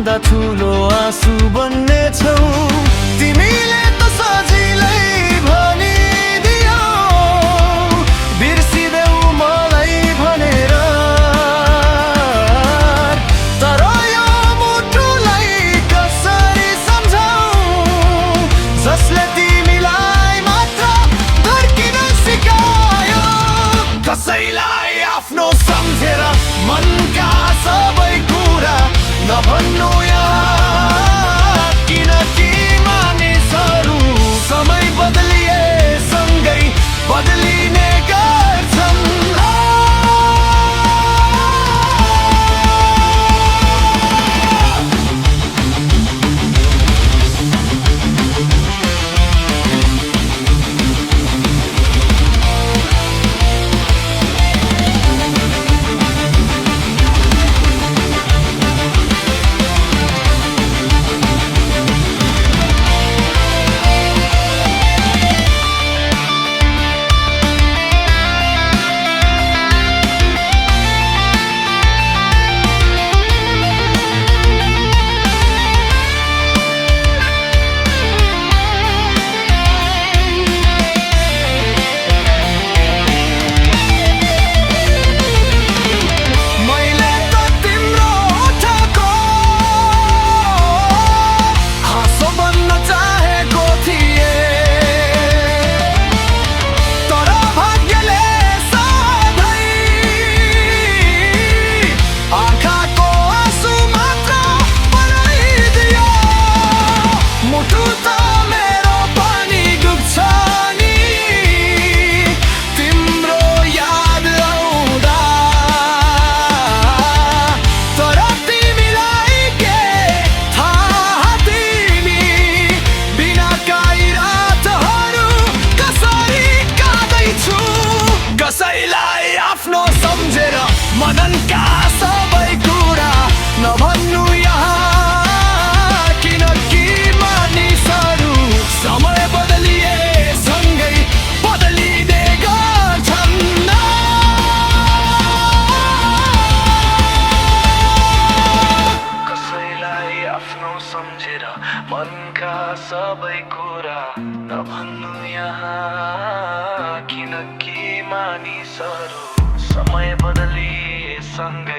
भन्दा ठुलो आँसु बन्ने छौ तिमीले त सजिलै भनिदियौ बिर्सिदेऊ मलाई भनेर तर यो मुटुलाई कसरी सम्झाऊ जसले तिमीलाई मात्र धर्किन सिकायो कसैलाई आफ्नो सम्झेर मनका सबै कुरा नभन्नु यहाँ किनकि मानिसहरू समय बदलिए सँगै बदलिने गर्छन् कसैलाई आफ्नो सम्झेर मननका सबै कुरा नभन्नु यहाँ किनकि मानिसहरू समय बदलिए सँगै बदलिने गर्छन् कसैलाई आफ्नो सम्झेर मनका सबै कुरा नभन्नु यहाँ किनकि मानिसहरू समय बदलिए सँगै